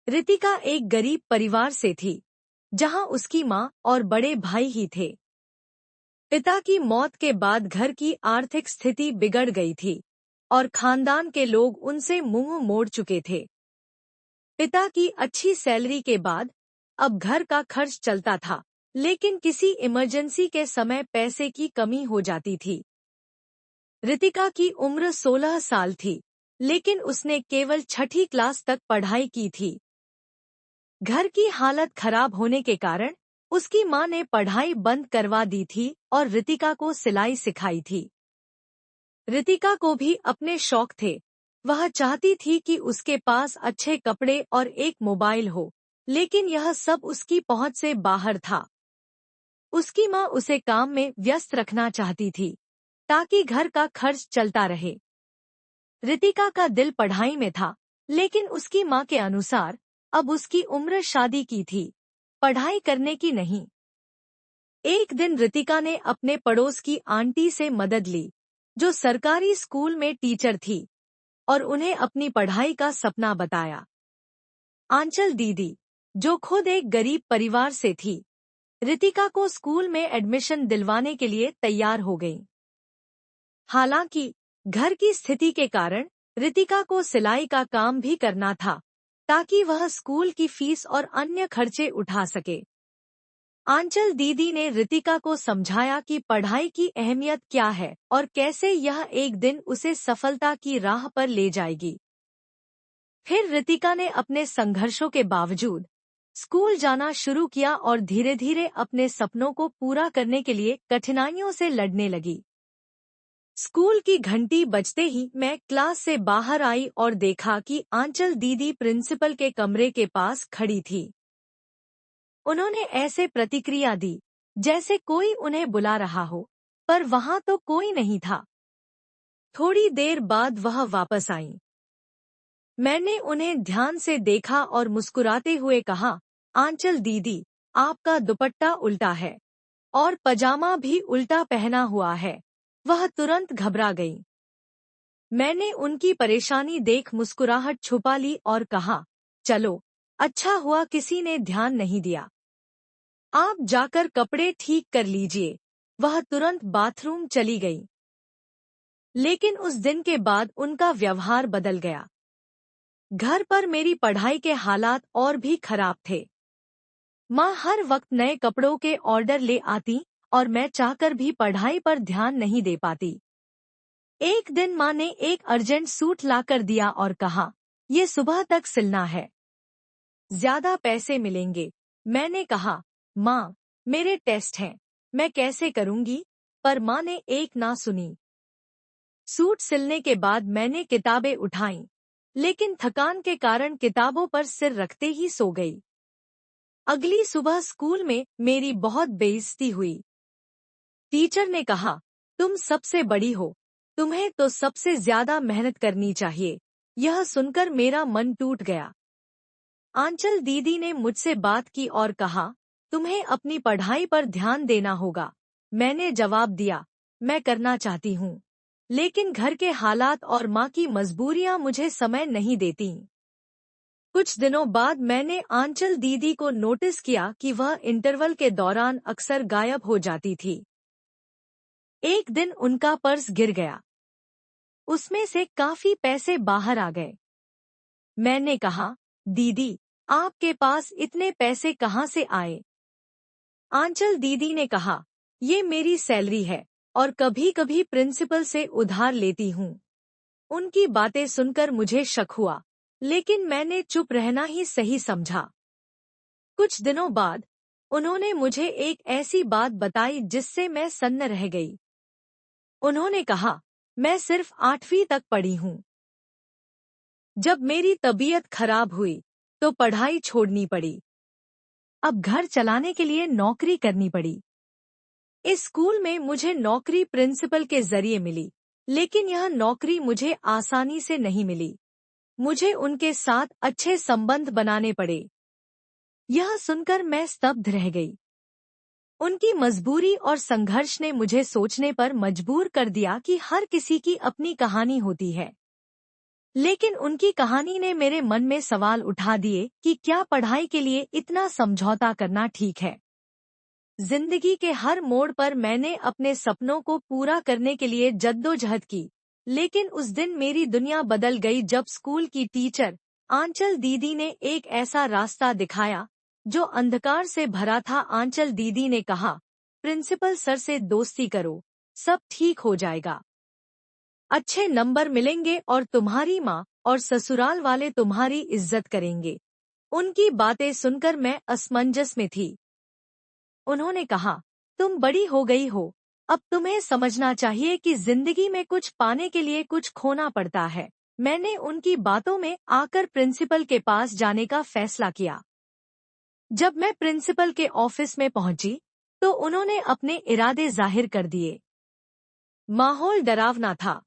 रितिका एक गरीब परिवार से थी, जहां उसकी मां और बड़े भाई ही थे। पिता की मौत के बाद घर की आर्थिक स्थिति बिगड़ गई थी और खानदान के लोग उनसे मुंह मोड़ चुके थे। पिता की अच्छी सैलरी के बाद अब घर का खर्च चलता था, लेकिन किसी इमरजेंसी के समय पैसे की कमी हो जाती थी। रितिका की उम्र 16 साल थी, लेकिन उसने केवल छठी क्लास तक पढ़ाई की थी। घर की हालत खराब होने के कारण उसकी मां ने पढ़ाई बंद करवा दी थी और रितिका को सिलाई सिखाई थी। रितिका को भी अपने शौक थे। वह चाहती थी कि उसके पास अच्छे कपड़े और एक मोबाइल हो, लेकिन यह सब उसकी पहुंच से बाहर था। उसकी मां उसे काम में व्यस्त रखना चाहती थी, ताकि घर का खर्च चलता रहे। रितिका का दिल पढ़ाई में था, लेकिन उसकी मां के अनुसार अब उसकी उम्र शादी की थी, पढ़ाई करने की नहीं। एक दिन रितिका ने अपने पड़ोस की आंटी से मदद ली, जो सरकारी स्कूल में टीचर थी, और उन्हें अपनी पढ़ाई का सपना बताया। आंचल दीदी, जो खुद एक गरीब परिवार से थी, रितिका को स्कूल में एडमिशन दिलवाने के लिए तैयार हो गई। हालांकि घर की स्थिति के कारण रितिका को सिलाई का काम भी करना था, ताकि वह स्कूल की फीस और अन्य खर्चे उठा सके। आंचल दीदी ने रितिका को समझाया कि पढ़ाई की अहमियत क्या है और कैसे यह एक दिन उसे सफलता की राह पर ले जाएगी। फिर रितिका ने अपने संघर्षों के बावजूद स्कूल जाना शुरू किया और धीरे धीरे अपने सपनों को पूरा करने के लिए कठिनाइयों से लड़ने लगी। स्कूल की घंटी बजते ही मैं क्लास से बाहर आई और देखा कि आंचल दीदी प्रिंसिपल के कमरे के पास खड़ी थी। उन्होंने ऐसे प्रतिक्रिया दी जैसे कोई उन्हें बुला रहा हो, पर वहां तो कोई नहीं था। थोड़ी देर बाद वह वापस आई। मैंने उन्हें ध्यान से देखा और मुस्कुराते हुए कहा, आंचल दीदी, आपका दुपट्टा उल्टा है और पजामा भी उल्टा पहना हुआ है। वह तुरंत घबरा गई। मैंने उनकी परेशानी देख मुस्कुराहट छुपा ली और कहा, चलो, अच्छा हुआ किसी ने ध्यान नहीं दिया। आप जाकर कपड़े ठीक कर लीजिए। वह तुरंत बाथरूम चली गई। लेकिन उस दिन के बाद उनका व्यवहार बदल गया। घर पर मेरी पढ़ाई के हालात और भी खराब थे। माँ हर वक्त नए कपड़ों के ऑर्डर ले आती और मैं चाहकर भी पढ़ाई पर ध्यान नहीं दे पाती। एक दिन माँ ने एक अर्जेंट सूट लाकर दिया और कहा, ये सुबह तक सिलना है, ज्यादा पैसे मिलेंगे। मैंने कहा, माँ, मेरे टेस्ट हैं, मैं कैसे करूँगी? पर माँ ने एक ना सुनी। सूट सिलने के बाद मैंने किताबें उठाईं, लेकिन थकान के कारण किताबों पर सिर रखते ही सो गई। अगली सुबह स्कूल में मेरी बहुत बेइज्जती हुई। टीचर ने कहा, तुम सबसे बड़ी हो, तुम्हें तो सबसे ज्यादा मेहनत करनी चाहिए। यह सुनकर मेरा मन टूट गया। आंचल दीदी ने मुझसे बात की और कहा, तुम्हें अपनी पढ़ाई पर ध्यान देना होगा। मैंने जवाब दिया, मैं करना चाहती हूँ, लेकिन घर के हालात और माँ की मजबूरियाँ मुझे समय नहीं देती। कुछ दिनों बाद मैंने आंचल दीदी को नोटिस किया कि वह इंटरवल के दौरान अक्सर गायब हो जाती थी। एक दिन उनका पर्स गिर गया। उसमें से काफी पैसे बाहर आ गए। मैंने कहा, दीदी, आपके पास इतने पैसे कहाँ से आए? आंचल दीदी ने कहा, ये मेरी सैलरी है और कभी कभी प्रिंसिपल से उधार लेती हूँ। उनकी बातें सुनकर मुझे शक हुआ, लेकिन मैंने चुप रहना ही सही समझा। कुछ दिनों बाद उन्होंने मुझे एक ऐसी बात बताई जिससे मैं सन्न रह गई। उन्होंने कहा, मैं सिर्फ 8वीं तक पढ़ी हूँ। जब मेरी तबीयत खराब हुई तो पढ़ाई छोड़नी पड़ी। अब घर चलाने के लिए नौकरी करनी पड़ी। इस स्कूल में मुझे नौकरी प्रिंसिपल के जरिए मिली, लेकिन यह नौकरी मुझे आसानी से नहीं मिली। मुझे उनके साथ अच्छे संबंध बनाने पड़े। यह सुनकर मैं स्तब्ध रह गई। उनकी मजबूरी और संघर्ष ने मुझे सोचने पर मजबूर कर दिया कि हर किसी की अपनी कहानी होती है। लेकिन उनकी कहानी ने मेरे मन में सवाल उठा दिए कि क्या पढ़ाई के लिए इतना समझौता करना ठीक है। जिंदगी के हर मोड़ पर मैंने अपने सपनों को पूरा करने के लिए जद्दोजहद की, लेकिन उस दिन मेरी दुनिया बदल गई जब स्कूल की टीचर आंचल दीदी ने एक ऐसा रास्ता दिखाया जो अंधकार से भरा था। आंचल दीदी ने कहा, प्रिंसिपल सर से दोस्ती करो, सब ठीक हो जाएगा, अच्छे नंबर मिलेंगे और तुम्हारी माँ और ससुराल वाले तुम्हारी इज्जत करेंगे। उनकी बातें सुनकर मैं असमंजस में थी। उन्होंने कहा, तुम बड़ी हो गई हो, अब तुम्हें समझना चाहिए कि जिंदगी में कुछ पाने के लिए कुछ खोना पड़ता है। मैंने उनकी बातों में आकर प्रिंसिपल के पास जाने का फैसला किया। जब मैं प्रिंसिपल के ऑफिस में पहुंची, तो उन्होंने अपने इरादे जाहिर कर दिए। माहौल डरावना था।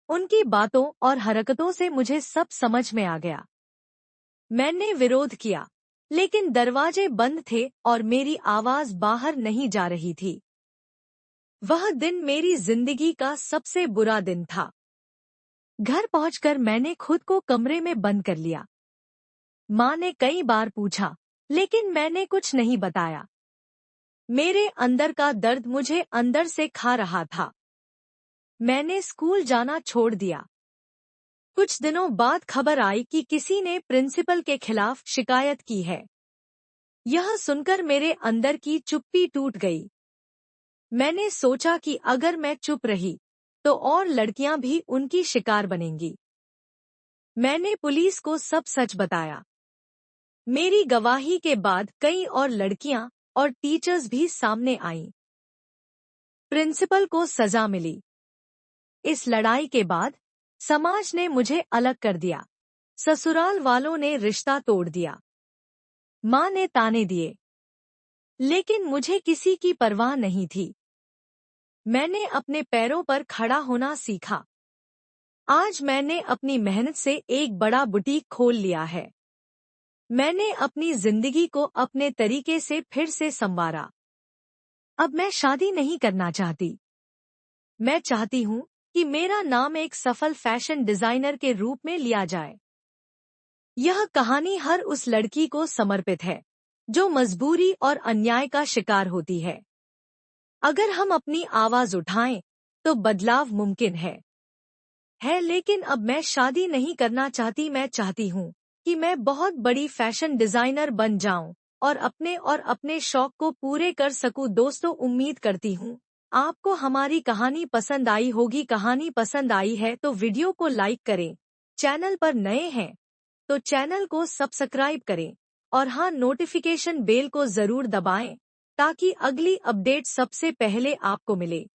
उनकी बातों और हरकतों से मुझे सब समझ में आ गया। मैंने विरोध किया, लेकिन दरवाजे बंद थे और मेरी आवाज बाहर नहीं जा रही थी। वह दिन मेरी जिंदगी का सबसे बुरा दिन था। घर पहुंचकर मैंने खुद को कमरे में बंद कर लिया। माँ ने कई बार पूछा, लेकिन मैंने कुछ नहीं बताया। मेरे अंदर का दर्द मुझे अंदर से खा रहा था। मैंने स्कूल जाना छोड़ दिया। कुछ दिनों बाद खबर आई कि किसी ने प्रिंसिपल के खिलाफ शिकायत की है। यह सुनकर मेरे अंदर की चुप्पी टूट गई। मैंने सोचा कि अगर मैं चुप रही, तो और लड़कियां भी उनकी शिकार बनेंगी। मैंने पुलिस को सब सच बताया। मेरी गवाही के बाद कई और लड़कियां और टीचर्स भी सामने आईं। प्रिंसिपल को सजा मिली। इस लड़ाई के बाद समाज ने मुझे अलग कर दिया। ससुराल वालों ने रिश्ता तोड़ दिया। माँ ने ताने दिए, लेकिन मुझे किसी की परवाह नहीं थी। मैंने अपने पैरों पर खड़ा होना सीखा। आज मैंने अपनी मेहनत से एक बड़ा बुटीक खोल लिया है। मैंने अपनी जिंदगी को अपने तरीके से फिर से संवारा। अब मैं शादी नहीं करना चाहती। मैं चाहती हूँ कि मेरा नाम एक सफल फैशन डिजाइनर के रूप में लिया जाए। यह कहानी हर उस लड़की को समर्पित है जो मजबूरी और अन्याय का शिकार होती है। अगर हम अपनी आवाज उठाएं, तो बदलाव मुमकिन है। लेकिन अब मैं शादी नहीं करना चाहती। मैं चाहती हूँ कि मैं बहुत बड़ी फैशन डिजाइनर बन जाऊं और अपने शौक को पूरे कर सकूं। दोस्तों, उम्मीद करती हूँ आपको हमारी कहानी पसंद आई होगी। कहानी पसंद आई है तो वीडियो को लाइक करें। चैनल पर नए हैं तो चैनल को सब्सक्राइब करें और हाँ, नोटिफिकेशन बेल को जरूर दबाएं ताकि अगली अपडेट सबसे पहले आपको मिले।